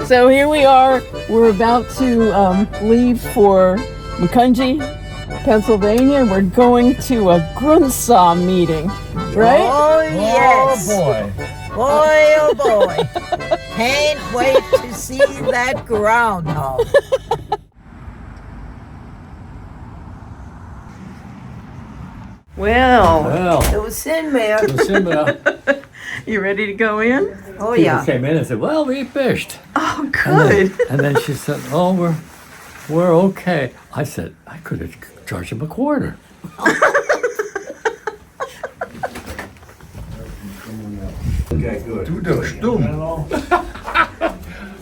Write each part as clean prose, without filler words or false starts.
So here we are. We're about to leave for Macungie, Pennsylvania. We're going to a Grundsau meeting, right? Oh, yes. Oh, boy. Boy, oh, boy. Can't wait to see that groundhog. Well, It was in there. you ready to go in? Oh, People yeah. came in and said, well, we fished. Oh, good. And then she said, oh, we're okay. I said, I could have charged him a quarter. Okay, good. Du der Sturm.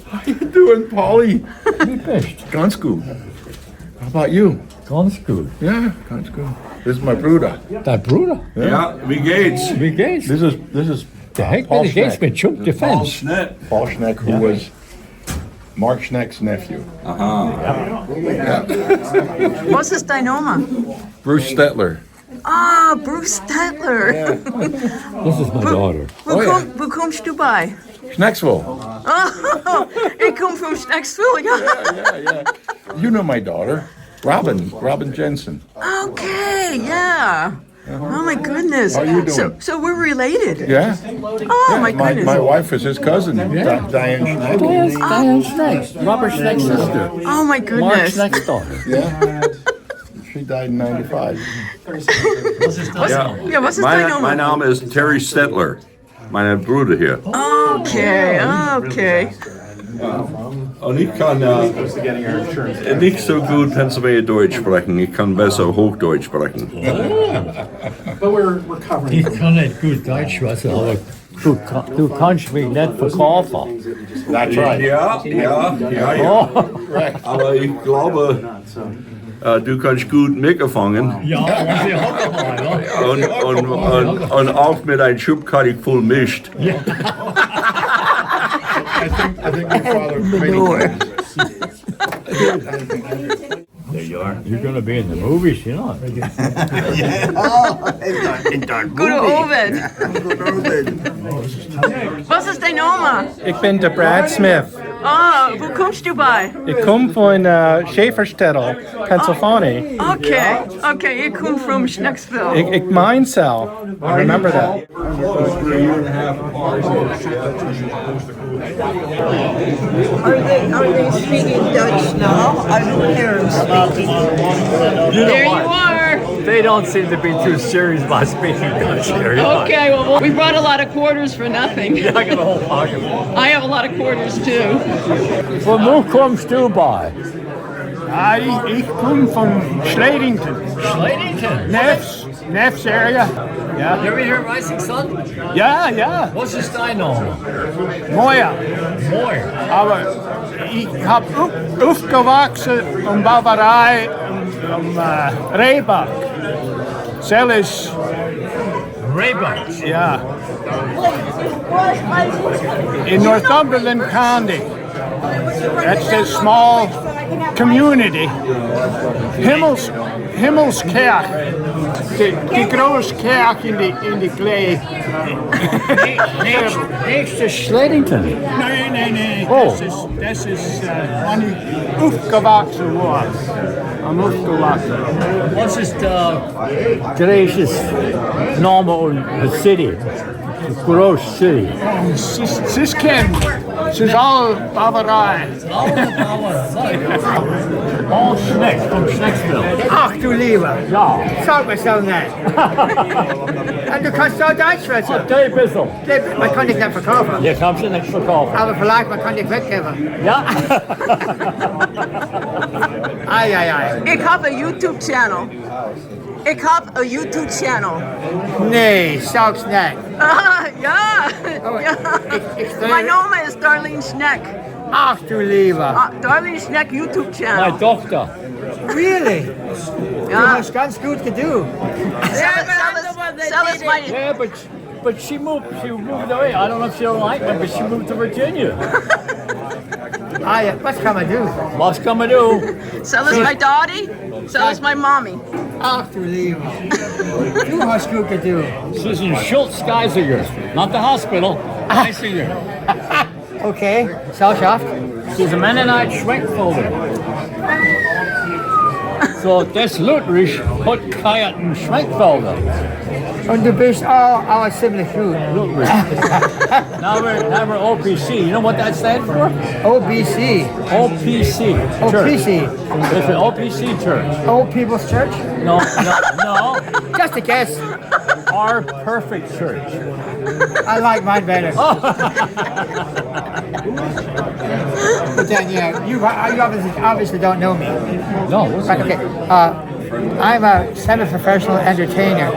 How you doing, Paulie? We fished. Ganz gut. How about you? Ganz gut. Yeah, ganz gut. This is my Bruder. Dein Bruder? Ja, wie geht's? Wie geht's? This is Der Heck Paul mit geht's Schneck. mit Schub Defense. Paul Schneck, who was Mark Schneck's nephew. Was ist dein Oma? Bruce Stetler. Ah, Bruce Stetler. This is my daughter. Wo kommst du bei? Schnecksville. Oh, ich komme from Schnecksville. Yeah. You know my daughter, Robin Jensen. Okay, yeah. Oh my goodness. How you doing? So we're related. Yeah? Oh my goodness. My wife is his cousin, Diane Schneck. Diane Schneck. Robert Schneck's sister. Oh my Mark goodness. Schneck's daughter. Yeah. She died in 95. Ja, was ist dein Oma? Mein Name ist Terry Stetler, mein Bruder hier. Okay. Und ich kann nicht so gut Pennsylvania Deutsch sprechen, ich kann besser Hochdeutsch sprechen. Ich kann nicht gut Deutsch sprechen, aber du kannst mich nicht verkaufen. That's right. Ja. Aber ich glaube, du kannst gut mitgefangen Ja, und sie hat dabei, und auch mit einem Schubkarre voll mischt. I think my father made There you are. You're going to be in the movies, you know. Gute Abend. Was ist dein Oma? Ik ben de Brad Smith. Wo kommst du bei? Ik kom van Schaeferstedel, Pennsylvania. Okay, ich komme from Schnecksville. Ik mine cell. I remember that. Are they speaking Dutch now? I don't hear them speaking. There you are. They don't seem to be too serious about speaking Dutch here. Okay, well, we brought a lot of quarters for nothing. I got a whole pocket. I have a lot of quarters too. Von wo kommst du bei? Ik kom van Schledington. Schledington. Neffs area. Ja. You ever hear Rising Sun? Ja. Was ist dein Name? Moja. Mooi. Aber ich habe aufgewachsen in Bavaria in Rehbach. Zellis. Raybuck. Ja. In Northumberland County. That's a small community. Himmelskerk. Die grote kerk in de klee. Next to Schledington. Nee. Oh. Das ist wann ich aufgewachsen war. Am aufgewachsen. Was ist Gracious normal city? Gross city. Sie ist kennen. Sie ist all Bavarai. Paul Schneck from Schnecksville. Ach du Lieber, Ja. sag mir so nicht. Und du kannst auch Deutsch sprechen. Ein bisschen. Man kann dich nicht verkaufen, Hier kannst du nichts verkaufen. aber vielleicht man kann dich weggeben. Ja. Ei. Ich habe einen YouTube-Channel. Nee, sag's nicht. Ja. Mein Name ist Darlene Schneck. Ach du Lieber. Darlene Schneck Meine YouTube-Channel. Tochter. Really? Du Ja. hast ganz gut getan. Sell us my... Yeah, but she moved away. I don't know if she don't like me, but she moved to Virginia. Ja, was kann man tun? Was kann man do? Sell us my daddy. Sell us my mommy. Ach du Lieber. Du hast gut getan. Susan Schultz Geisinger. Not the hospital. Geisinger. Okay, Gesellschaft. She's a Mennonite Schwenkfolder. So, das Lutherisch hat keinen Schwenkfolder. Und du bist auch ziemlich gut. Lutherisch. now we're OPC. You know what that stands for? OBC. OPC. Church. OPC. It's an OPC church. Old People's Church? No. Just a guess. Our perfect church. I like mine better. But then, yeah, you obviously don't know me. No, what's Right, okay. I'm a semi-professional entertainer.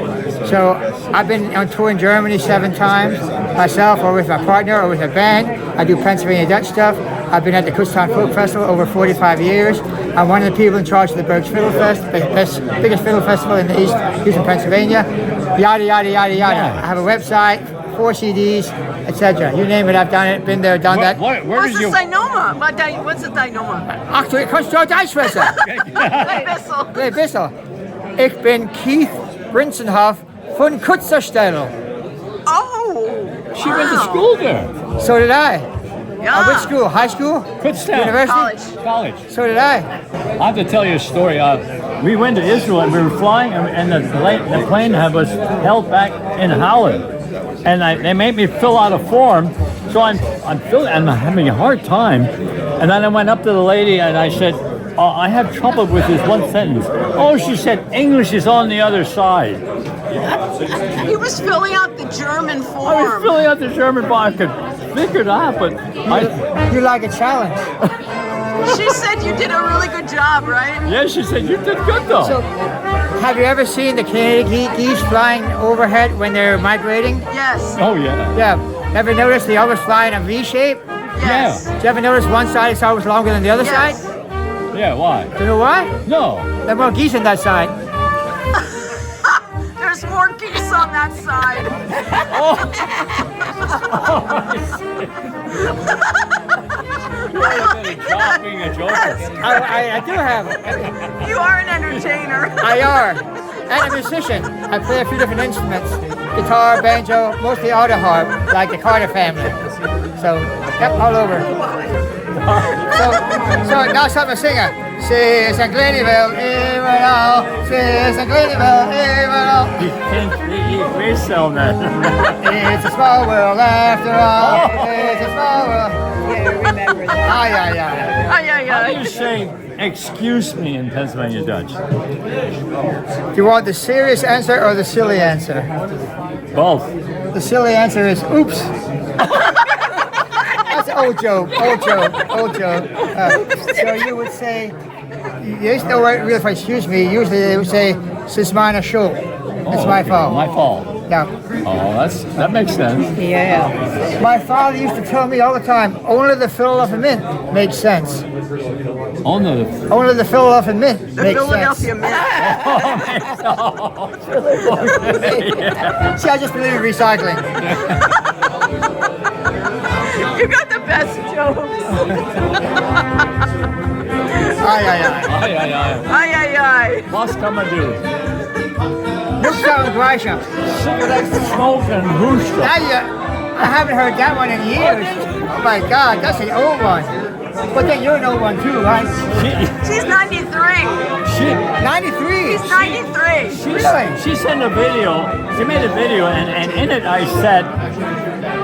So I've been on tour in Germany 7 times, myself or with my partner or with a band. I do Pennsylvania Dutch stuff. I've been at the Kutztown Folk Festival over 45 years. I'm one of the people in charge of the Bergs Fiddle Fest, the biggest fiddle festival in the eastern Pennsylvania. Yada, yada, yada, yada. Yeah. I have a website, 4 CDs, etc. You name it, I've done it, been there, done that. Where What's did the you... Dynoma? What's the Dynoma? Actually, kannst du Deutsch sprechen? Hey, Bissell. Nee, besser. Ich bin Keith Brinsenhoff von Kutzerstellung. Oh. She went to school there. So did I. Yeah. Which school? High school? Kutztown. University? College. So did I. I have to tell you a story. We went to Israel and we were flying, and the plane was held back in Holland, and they made me fill out a form. So I'm having a hard time, and then I went up to the lady and I said, I have trouble with this one sentence. Oh, she said, English is on the other side. He was filling out the German I was form. filling out the German bar. I could figure it out, but You like a challenge. She said you did a really good job, right? yeah, she said, you did good though. So, have you ever seen the Canadian geese flying overhead when they're migrating? Yes. Oh, yeah. Yeah. Ever notice they always fly in a V shape? Yes. Did you ever notice one side is always longer than the other Yes. side? Yeah, why? Do you know why? No. There are more geese on that side. There's more geese on that side. Being a joker. I do have it. You are an entertainer. I are. And a musician. I play a few different instruments. Guitar, banjo, mostly auto harp, like the Carter family. So, yep, all over. So now I'm a singer. She's a Glennyville, even now. She's a Glennyville, even now. You can't resell that. It's a small world after all. It's a small world. Remember that. Ay, ay, ay. Oh, yeah, How do yeah. you say excuse me in Pennsylvania Dutch? Do you want the serious answer or the silly answer? Both. The silly answer is oops. That's an old joke. So you would say, there's no real for excuse me. Usually they would say, "It's mine show." It's my fault. My fault. Yeah. Oh, that makes sense. Yeah. My father used to tell me all the time, only the Philadelphia Mint makes sense. Only Only the Philadelphia Mint The makes Philadelphia sense. Mint. See, I just believe in recycling. You got the best jokes. Aye, aye, aye. Aye, aye, aye. Aye, aye, aye. Was kann man do? Lutheran and Reformed. Cigarette smoke and rooster. Now I haven't heard that one in years. Oh my God, that's an old one. But then you're an old one too, right? She's 93. 93. She's 93. Really? She sent a video. She made a video, and in it I said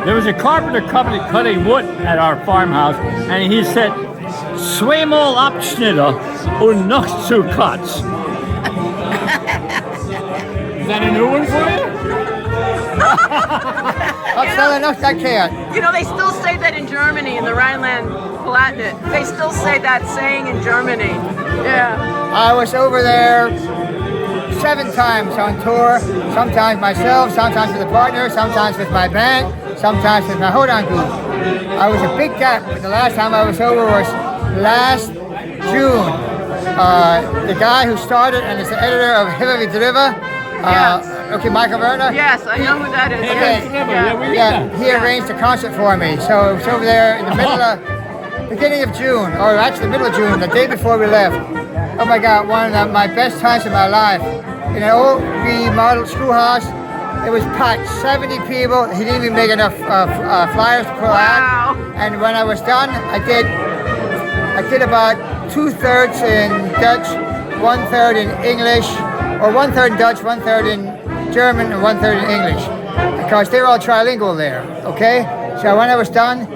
there was a carpenter company cutting wood at our farmhouse, and he said, "Zweimal Abschnitte und noch zu Katz." Is that a new one for you? That's not enough, that can't. You know, they still say that in Germany, in the Rhineland-Palatinate. They still say that saying in Germany. Yeah. I was over there 7 times on tour, sometimes myself, sometimes with a partner, sometimes with my band, sometimes with my Hodan group. I was a big gap. The last time I was over was last June. The guy who started and is the editor of Himmel Driver, Yes. okay, Michael Werner. Yes, I know who that is. Okay. Yeah. He arranged a concert for me. So it was over there in the beginning of June, or actually the middle of June, the day before we left. Oh my God, one of my best times of my life. In an old remodeled schoolhouse, it was packed, 70 people. He didn't even make enough flyers to put out. And when I was done, I did about 2/3 in Dutch, 1/3 in English, or 1/3 in Dutch, 1/3 in German, and 1/3 in English, because they're all trilingual there. Okay, so when I was done,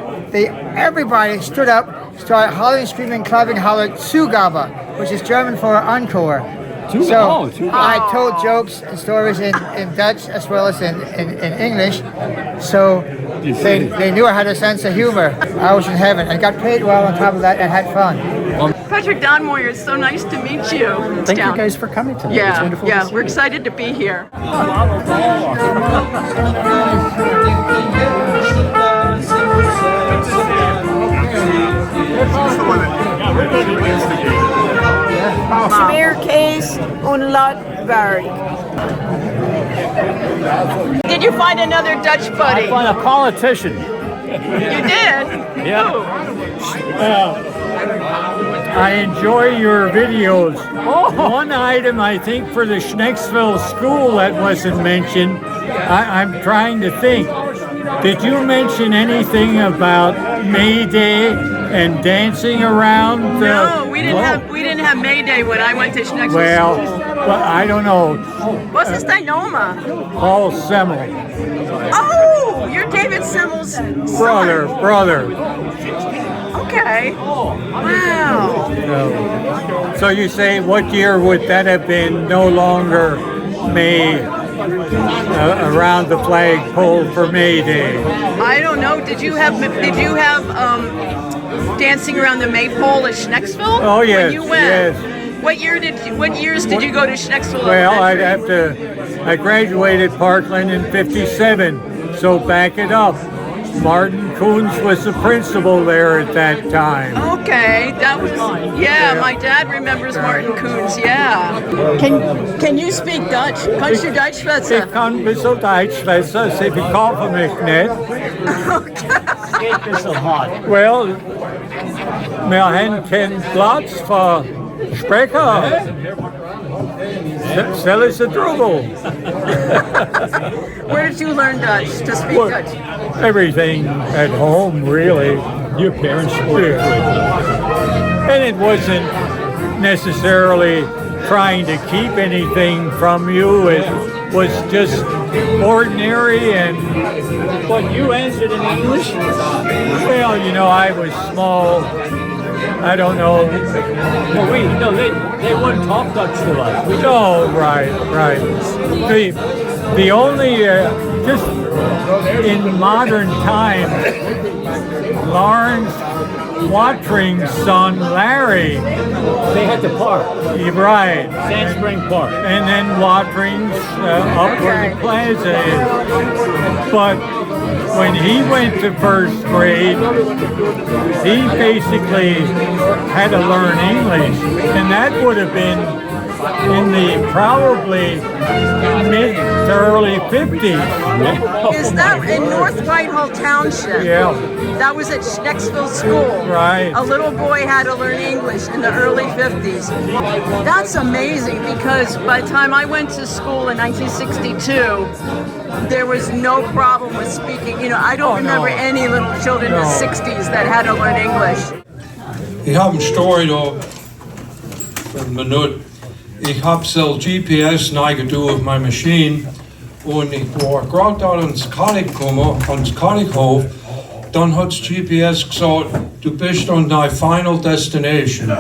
everybody stood up, started hollering, screaming, clapping, hollering "Zugabe," which is German for encore. So I told jokes and stories in Dutch as well as in English. So they knew I had a sense of humor. I was in heaven and got paid well on top of that and had fun. Patrick Donmoyer, it's so nice to meet you. Thank you guys for coming tonight. It's Yeah, wonderful yeah, to see we're you. excited to be here. Smearcase und Lotberg. Did you find another Dutch buddy? I'm a politician. You did? Yeah. Who? I enjoy your videos. One item I think for the Schnecksville school that wasn't mentioned, I'm trying to think. Did you mention anything about May Day and dancing around? No, we didn't have May Day when I went to Schnecks. Well, I don't know. Was ist dein Name? Paul Semmel. Oh, you're David Semmel's son. Brother. Okay. Wow. So you say, what year would that have been? No longer May, around the flagpole for May Day. I don't know. Did you have dancing around the maypole at Schnecksville? Oh yes, When you went? yes. What years did you go to Schnecksville? Well, Elementary? I graduated Parkland in '57, so back it up. Martin Coons was the principal there at that time. Okay, that was my dad remembers Martin Coons. Yeah. Can you speak Dutch? Kannst du Deutsch sprechen? Ich kann ein bisschen Deutsch sprechen, Sie verkaufen mich nicht. Well, wir haben keinen Platz für Sprecher. Sell us a trouble. Where did you learn Dutch to speak Well, Dutch? Everything at home, really. Your parents were. And it wasn't necessarily trying to keep anything from you. It was just ordinary. And But you answered in English? well, I was small. I don't know. Well, they wouldn't talk Dutch to us. Oh, right. The only, just in modern times, Lawrence Watring's son, Larry. They had to park. Right. Sand Spring Park. And then Watring's up where the plaza is. But when he went to first grade, he basically had to learn English. And that would have been in the probably mid to early 50s. Is that in North Whitehall Township? Yeah. That was at Schnecksville School. Right. A little boy had to learn English in the early 50s. That's amazing because by the time I went to school in 1962, there was no problem with speaking. You know, I don't remember any little children in the 60s that had to learn English. Ich habe eine Story da für eine Minute. Ich habe so GPS neigetan auf meine Maschine und ich war gerade da ans Kalk gekommen, ans Kalkhof. Dann hat das GPS gesagt, du bist on thy final destination.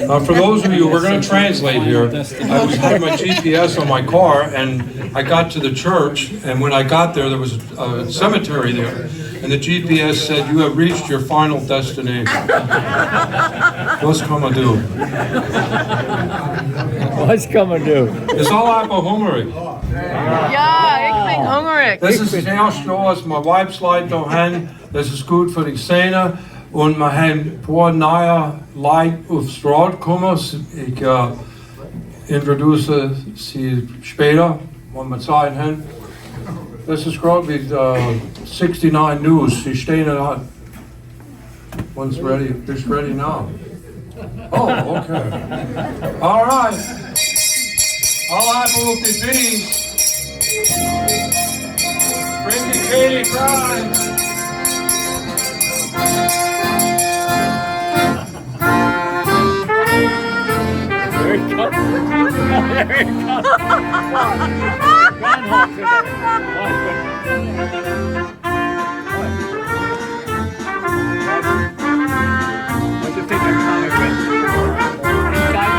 For those of you, we're going to translate here. I was had my GPS on my car, and I got to the church, and when I got there, there was a cemetery there, and the GPS said, you have reached your final destination. What's coming to do? What's coming to do? It's all about Humorous. Ja, ik vind hongerig. Das ist sehr stolz, mein Weibsleid daheim, das ist gut für die Szene. Und wir haben ein paar neue Leute auf Straße gekommen. Ich introduce sie später, wenn wir Zeit haben. Das ist gerade wie 69 News. Sie stehen da. One's ready. Just ready now. Oh, okay. All right. All happy with the biddies. Bring the Katie Pride. There it comes. There it comes. Groundhog Let's just take that comic with. Inside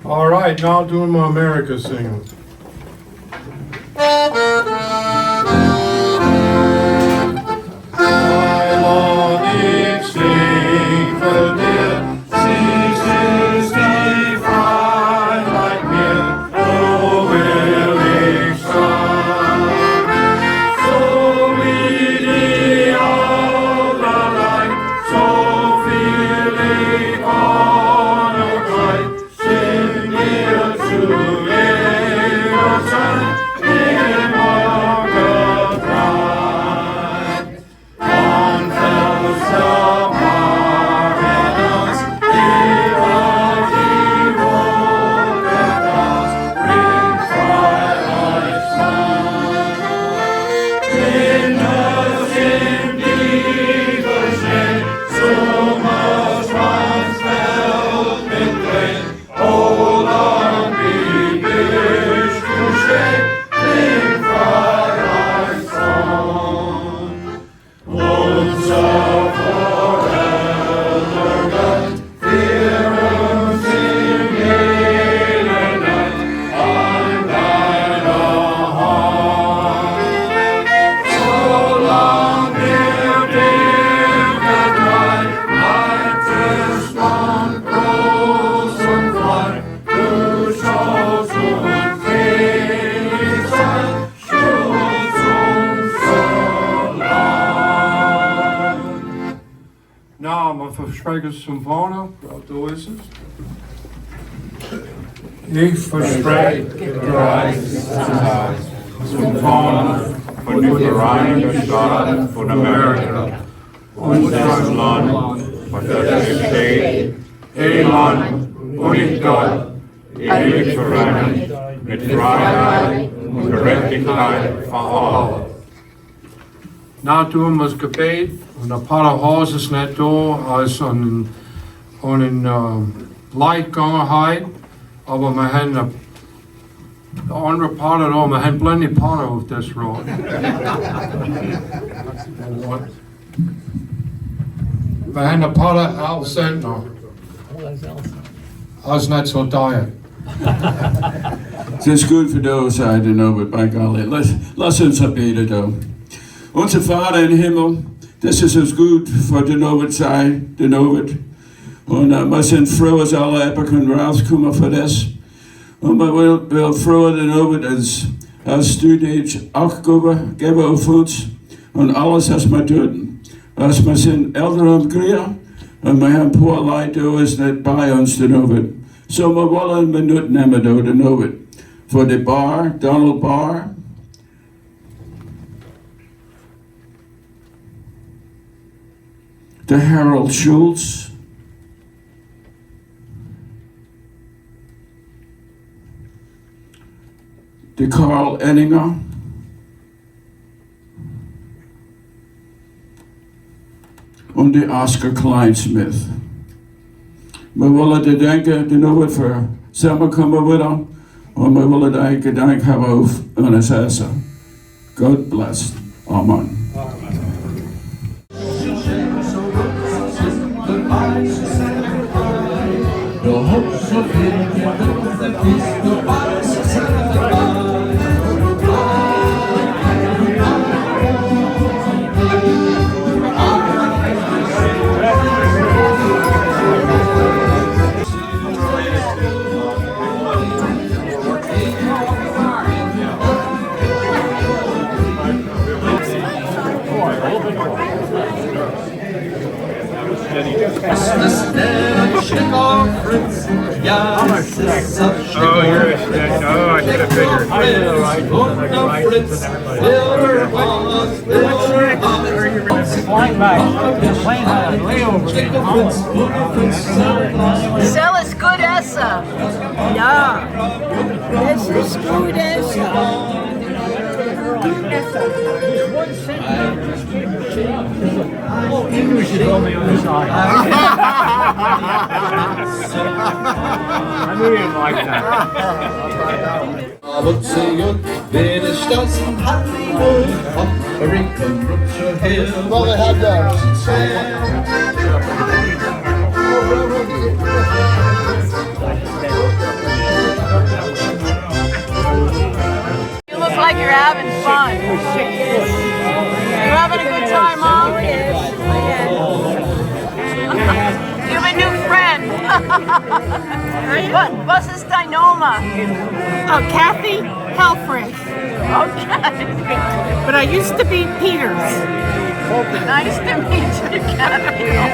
All right, now doing my America singing. I love thee, sing for dear, ceases thee, fly like me, O willing son. So we thee all alike, so feeling on a right. Versprechen zum vorne, da ist es. Ich verspreche bereits zu sein, zum Vorne von den Vereinigten Staaten von Amerika, unseres Land, von das besteht, ein Land und Gott, ewig verrennen, mit Freiheit und Gerechtigkeit für alle. Na toen was gebed, en de Paderhaus is net door, als een leidgangenheid, aber we hebben de andere paden door, we hebben plenty paden op this road. We hebben de paden al center. Als net zo diet. Het is goed voor those I don't know, but by golly, lass uns beten då. Unser Vater im Himmel, das ist uns gut für den Novet sei, den Novet. Und wir sind froh, dass alle Epoch können rauskommen für das. Und wir will froh, den Novet als du dich auch geben auf uns. Und alles, was wir tun. Als wir sind älter und größer, und wir haben paar Leute, die ist nicht bei uns, den Novet. So wir wollen Minuten nehmen, den Novet. Für die Bar, Donald Barr. The Harold Schultz, the Carl Enninger, und die Oscar Kleinsmith. Wir wollen die denken, die noch für zusammenkommen wieder, und wir wollen die Gedanken haben auf uns Essen. God bless. Amen. The hopes of him that is the body I'm a Schneck. Oh, you're a Schneck. Oh, I should have figured. I did the right flying back. The plane had a layover. Sell us good Essa. Ja, das ist gut Essa. English is on the other side. I knew you'd like that. Aber sehen, wer ist das in Hollywood? Rick Rupture Hill. Well, they have that. You look like you're having fun. You having a good time, Mom? You have a new friend. Was ist dein Name? Oh, Kathy Helfrich. Okay. But I used to be Peters. Nice to meet you, Kathy. Yeah,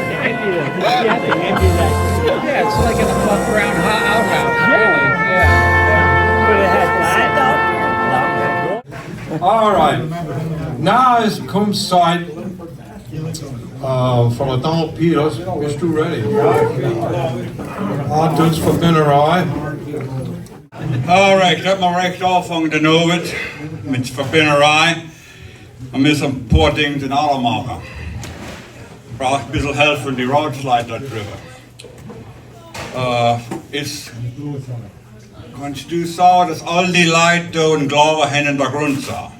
it's like in a above ground outhouse. Really? Yeah. But it had that. All right. Now is comes side van Donald Peters. Bist du ready? Doets verbinderij. Alright, ik heb me recht afvangen de Novet met verbinderij. En met een paar dingen te alle maken. Ik vraag een beetje help van die roadslide dat drüber. Kannst du sagen, dass all die Leute da einen Glauben haben in der Grundsau?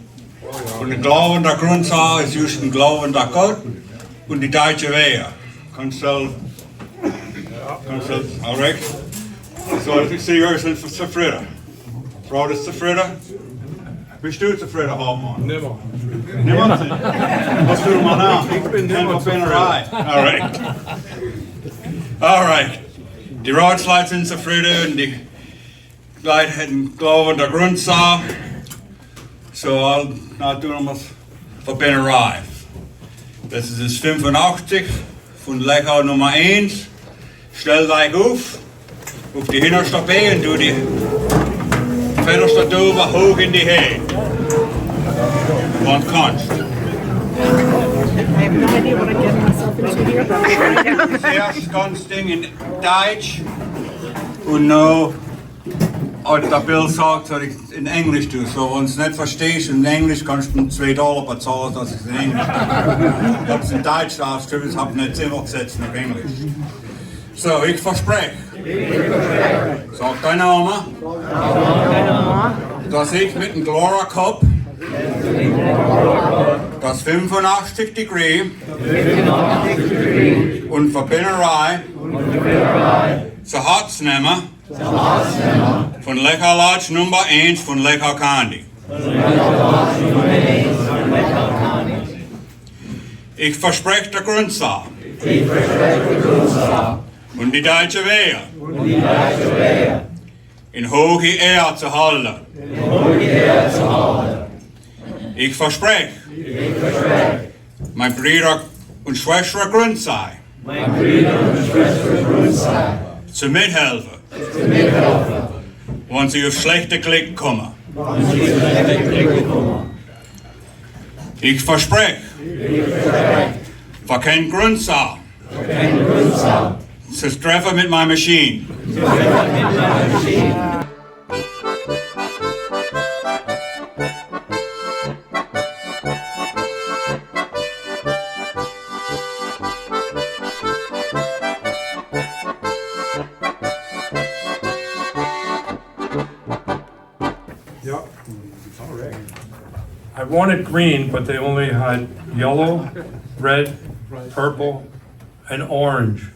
Und der Glaube in der Grundsau ist just ein Glaube in der Gott und die deutsche Wege. Kannst du all recht? So, ich sehe, ihr seid zufrieden. Frau ist zufrieden? Bist du zufrieden, Hauptmann? Nimmer. Nimmer? Was tun wir nach? Ich bin nimmer Finnerei. All right. All right. Die Ratsleute sind zufrieden und die Leute haben Glauben in der Grundsau. So, now tun wir es Verbinderei. Das ist das 85 von Lechaw Nummer 1. Stell dich auf die hinterste B und du die Verder staat oben hoog in die heen. Want Kunst. I have no idea what I'm getting myself into here, but I'm trying to. Eerst Kunsting in Duits. Und no, als der Bill sagt, soll ich in Englisch tun. So, wenn du es nicht verstehst in Englisch, kannst du $2 bezahlen, dass ich es in Englisch tue. Ich habe es in Deutsch aufgeschrieben, ich habe nicht Zimmer gesetzt auf Englisch. So, ich verspreche. Sag dein Name. Dass ich mit dem Glora Cup das 85 Degree und Verbinderei zu Herz nehme von Lechaw Lodsch Nummer Ains von Lehigh County. Ich verspreche der Grundsau und die deutsche Wehe in hohe Ehre zu halten. Ich verspreche, mein Bruder und Schwester Grundsau zu mithelfen, wenn sie auf schlechte Klick kommen. Ich verspreche, für kein Grundsau zu treffen mit meiner Maschine. I wanted green, but they only had yellow, red, purple, and orange.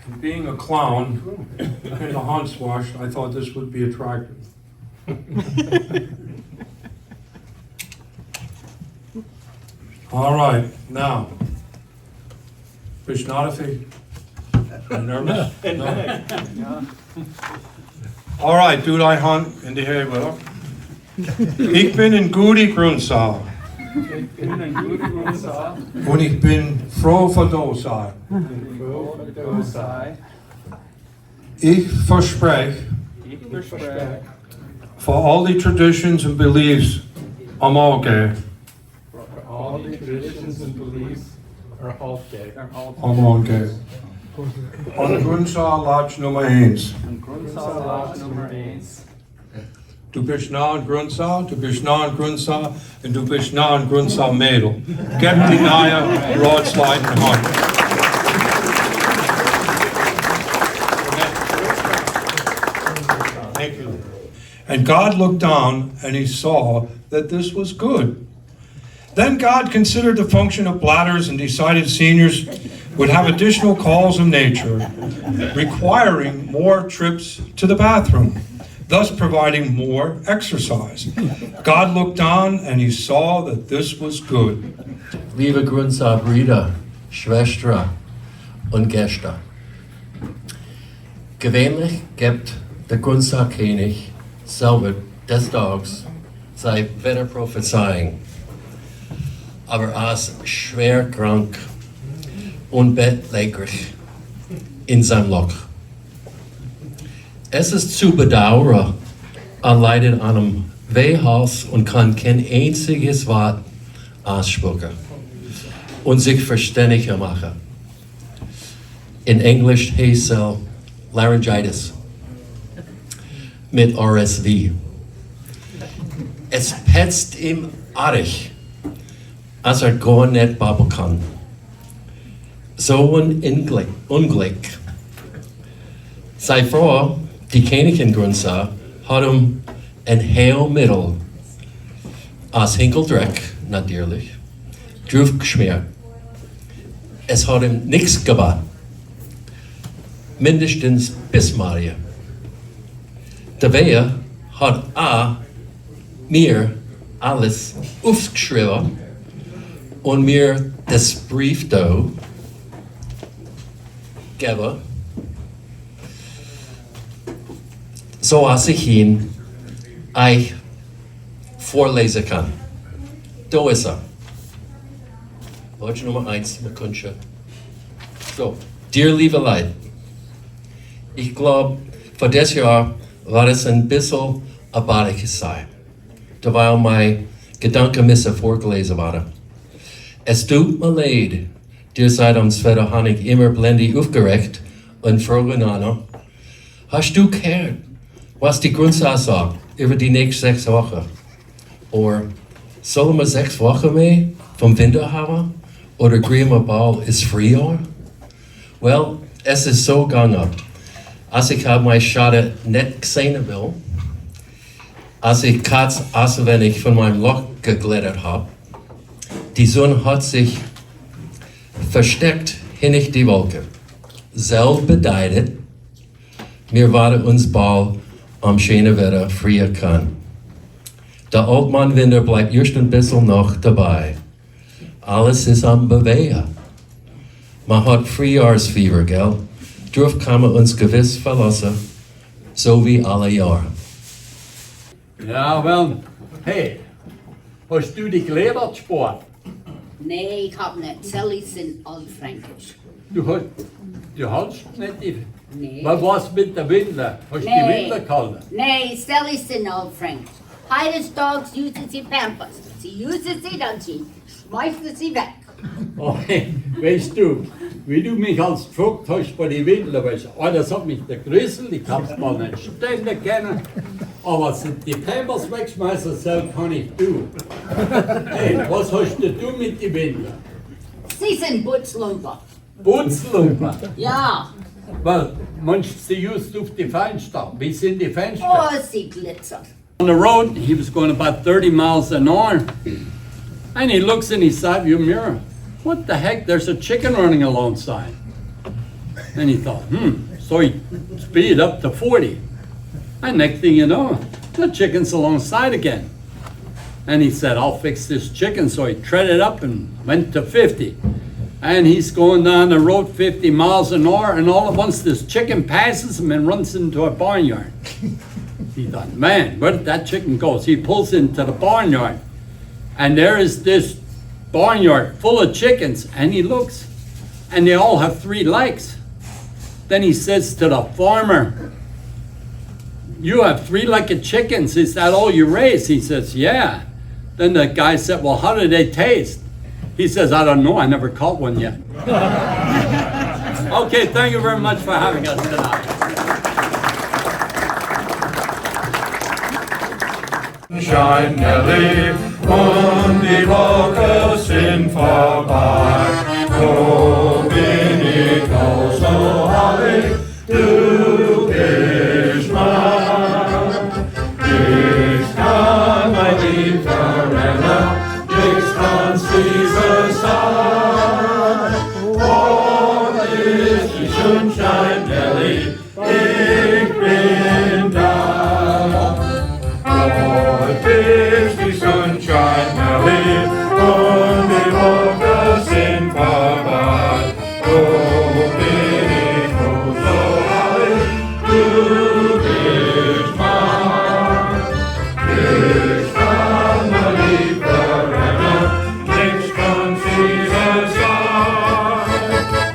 And being a clown in the Hanswash, I thought this would be attractive. All right, now, Vishnadathi, nervous? No. All right, doe die hand in de hemel. Ik ben een goede Grundsau. Und ich bin froh für das sein. Ich verspreche, for all the traditions and beliefs I'm okay. All the traditions and beliefs are okay. I'm okay. On Grundsau Lodsch Nummer Ains. Grundsau Lodsch Nummer Ains. Du bist nah an Grundsau, du bist nah an Grundsau und du bist nah an Grundsau Mädel. Gib die neue Rådslide in Hand. Thank you. And God looked down and he saw that this was good. Then God considered the function of bladders and decided seniors would have additional calls of nature, requiring more trips to the bathroom, thus providing more exercise. God looked down and he saw that this was good. Liebe Grundsau Brüder, Schwestern und Gäste. Gewöhnlich gibt der Grundsau König selber des Tages seine Wetterprophezeiung, aber als schwer krank und bettlägerig in seinem Loch. Es ist zu bedauern, er leidet an einem Wehhals und kann kein einziges Wort aussprechen und sich verständlich machen. In Englisch heißt es Laryngitis mit RSV. Es petzt ihm arg, als gar nicht babbeln kann. So ein Unglück. Sei froh, die Königin Grundsau hat ihm ein Heilmittel aus Hinkeldreck, natürlich, drauf geschmiert. Es hat ihm nichts gebracht. Mindestens bis Maria. Der Wehe hat mir alles aufgeschrieben und mir das Brief da gegeben, so als ich ihn euch vorlesen kann. Da ist er. Lodge Nummer 1, Macungie. So, dear liebe Leute, ich glaube, Voor dit jaar war es een bissel abartig sein, terwijl mijn gedanken missen voorgelezen waren. Es tut mir leid, dir seid am Zweiter Hanig immer blendig aufgeregt und fragen an, hast du gehört, was die Grundsau sagt über die nächsten 6 Wochen? Oder sollen wir 6 Wochen mehr vom Winter haben? Oder kriegen wir bald ins Frühjahr? Well, es ist so gegangen. Als ich meine Schade nicht gesehen will, als ich Katz wenn ich von meinem Loch geglättert habe, die Sonne hat sich versteckt hinter die Wolke. Selb bedeutet, wir werden uns bald am schönen Wetter frieren können. Der Altmann Winter bleibt erst ein bisschen noch dabei. Alles ist am Bewegen. Man hat Frühjahrsfieber, gell? Darauf kann man uns gewiss verlassen, so wie alle Jahre. Ja, wel. Hey, hast du dich gelehrt Sport? Nee, ich hab nicht. Sally sind altfränkisch. Du hast nicht die... Nee. Was war's mit der Windel? Hast du die Windel gehalten? Nee, Sally sind altfränkisch. Heides Dogs usen sie Pampers. Sie usen sie, dann sie schmeißen sie weg. Oh, weißt du, wie du mich als gefragt hast bei den Windeln, weißt du, das hat mich der Grüssel, ich hab's mal nicht ständig kennen, aber die Pampers wegschmeißen, so kann ich du. Hey, was hast du mit den Windeln? Sie sind Butzlumper. Butzlumper? Ja. Weil, meinst du, sie used auf die Fenster? Wie sind die Fenster? Oh, sie glitzern. On the road, he was going about 30 miles an hour, and he looks in his side-view mirror. What the heck, there's a chicken running alongside. And he thought, so he speeded up to 40. And next thing you know, the chicken's alongside again. And he said, I'll fix this chicken. So he treaded up and went to 50. And he's going down the road 50 miles an hour, and all at once this chicken passes him and runs into a barnyard. He thought, man, where did that chicken go? So he pulls into the barnyard, and there is this barnyard full of chickens, and he looks, and they all have 3 legs. Then he says to the farmer, you have 3-legged chickens, is that all you raise? He says, yeah. Then the guy said, well, how do they taste? He says, I don't know, I never caught one yet. Okay, thank you very much for having us tonight. Scheint der Lieb und die Wolken sind vorbei. So bin ich auch so herrlich, du bist mein. Ich kann mein Lieb verändern, nichts kann's dieses sein. Und ist die Sonnenschein der Lieb, ich bin da. Ist die Sonnenschein erlebt und die Wolken sind vorbei. So bin ich so herrlich, du bist mein. Ich kann mein Lieb verändern, nichts kann dieses sein.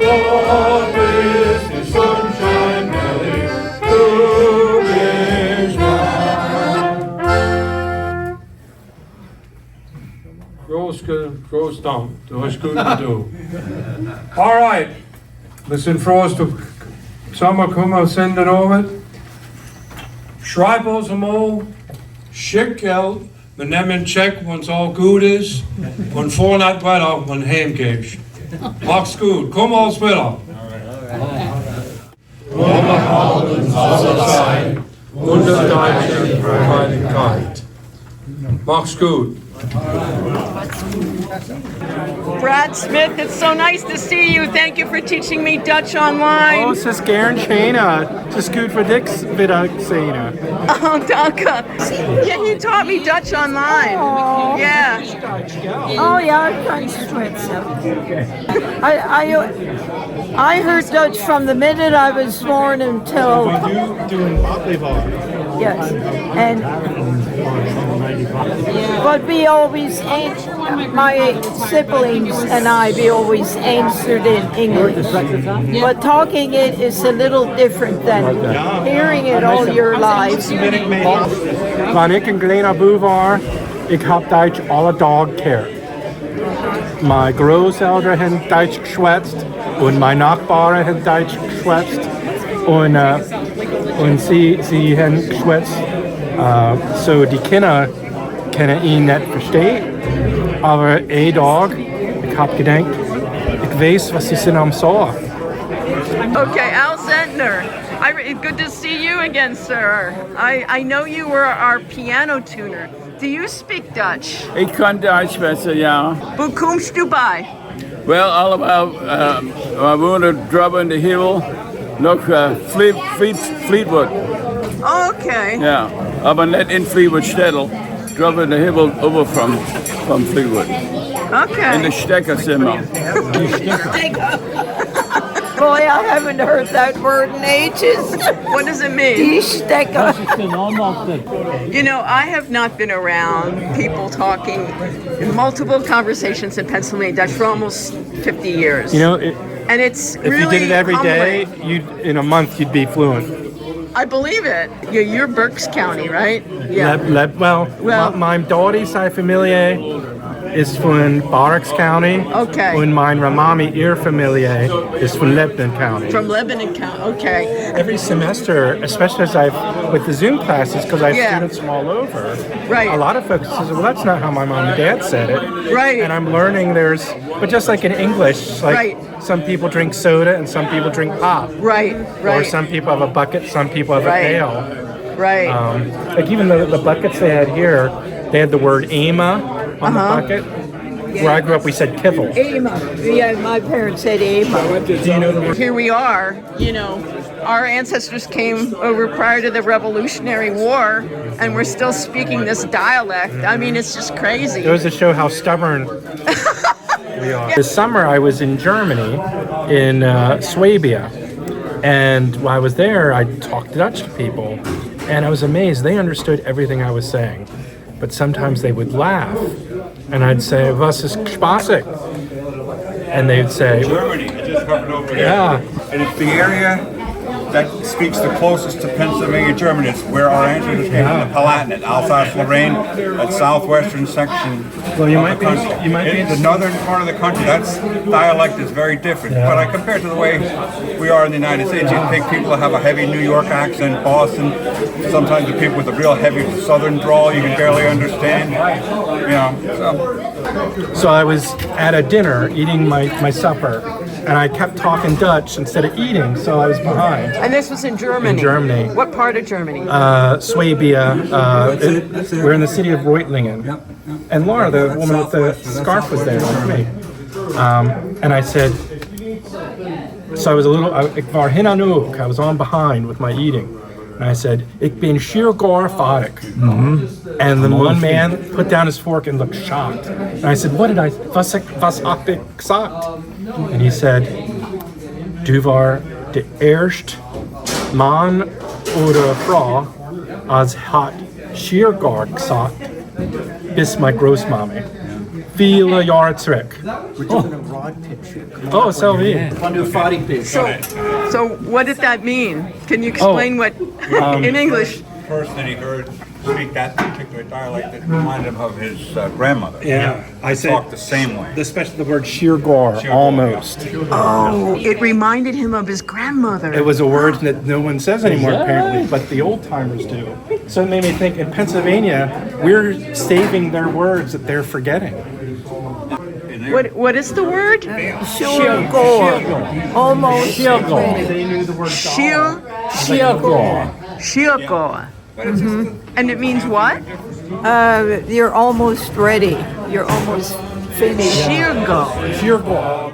Dort ist die Sonnenschein erlebt, du bist mein. Groß Dank, du hast gut getan. All right, wir sind froh, dass du zusammengekommen sind heute. Schreib uns einmal, schick Geld, wir nehmen einen Check, wenn es all gut ist, und vorne weiter, wenn du heimgehst. Mach's gut, komm alles wieder. Wohlbehalten soll es sein, und das Deutsche Freiheit. Mach's gut. Brad Smith, it's so nice to see you. Thank you for teaching me Dutch online. Oh, es ist gern schöner. Es ist gut für dich wieder sehen. Oh, danke. Yeah, he taught me Dutch online. Oh. Yeah. Oh yeah, I can Schweizer. I heard Dutch from the minute I was born until. Doing Volleyball. Yes, and But we always my siblings and we always answered in English. But talking it is a little different than hearing it all your lives. Wanneer ik een kleiner boer was, ik heb Duits alle dag gehört. Mijn Großeltern haben Deutsch geschwätzt und meine Nachbarn haben Deutsch geschwätzt und sie haben geschwätzt. So die Kinder können ihn nicht verstehen, aber ein Tag, ich habe gedacht, ich weiß, was sie sind am sagen. Okay, Al Zentner. Good to see you again, sir. I know you were our piano tuner. Do you speak Dutch? Ik kan Duits besser, ja. Hoe komst du bij? Wel, allemaal, we wonen drüben in de hemel, nog Fleetwood. Okay. Ja, aber nicht in Fleetwood Städtel, drüben in de hemel over from Fleetwood. Okay. In de Schnecks immer. Boy, I haven't heard that word in ages. What does it mean? Die Stecker. You know, I have not been around people talking multiple conversations in Pennsylvania Dutch for almost 50 years. You know, and it's if really you did it every day, humbling. in a month you'd be fluent. I believe it. You're Berks County, right? Yeah. Well, my daughter sei Familie is von Berks County. Okay. Und mein Ramami, ihr Familie, is from Lebanon County. From Lebanon County, okay. Every semester, especially as with the Zoom classes, because I have students from all over, right. A lot of folks say, well, that's not how my mom and dad said it. Right. And I'm learning but just like in English, like some people drink soda and some people drink pop. Right, Or some people have a bucket, some people have a pail. Right. Like even the buckets they had here, they had the word Ema on the bucket. Where I grew up, we said kibble. Ema. Yeah, my parents said Ema. Do you know the word? Here we are, you know, our ancestors came over prior to the Revolutionary War, and we're still speaking this dialect. I mean, it's just crazy. It goes to show how stubborn we are. This summer, I was in Germany, in Swabia, and while I was there, I talked Dutch to people, and I was amazed. They understood everything I was saying, but sometimes they would laugh, and I'd say, "Was ist spaßig?" And they'd say, Germany, I just covered over here. Yeah. And it's the area that speaks the closest to Pennsylvania German. It's where our ancestors came from, the Palatinate, Alsace-Lorraine, that southwestern section Well, you of might the be- country. you might be In the northern part of the country, that's dialect is very different. But I compare it to the way we are in the United States. You take people that have a heavy New York accent, Boston, sometimes the people with a real heavy southern drawl you can barely understand. You know, So I was at a dinner eating my supper, and I kept talking Dutch instead of eating, so I was behind. And this was in Germany. In Germany. What part of Germany? Swabia. We're in the city of Reutlingen. And Laura, the woman with the scarf, was there with me. And I said, so I was ik war hin aan ook. I was on behind with my eating. And I said, ik ben schier gaar vaardig. And the one man put down his fork and looked shocked. And I said, was heb ik gesagt? And he said, du war de eerste man oder Frau als hat schier gaar gesagt, bis mijn grootmama. Viele jaren terug. We're doing a rod picture. Oh, so we. fighting picture. So what did that mean? Can you explain what in English? person that he heard speak that particular dialect that reminded him of his grandmother. Yeah, I said talked the same way. Especially the word sheergar, almost. Oh, it reminded him of his grandmother. It was a word that no one says anymore, Yeah. apparently, but the old timers do. So it made me think, in Pennsylvania, we're saving their words that they're forgetting. What is the word? Shilgor. Almost. They knew the word Shilgor. Shilgor. And it means what? You're almost ready. You're almost finished. Shilgor. Shilgor.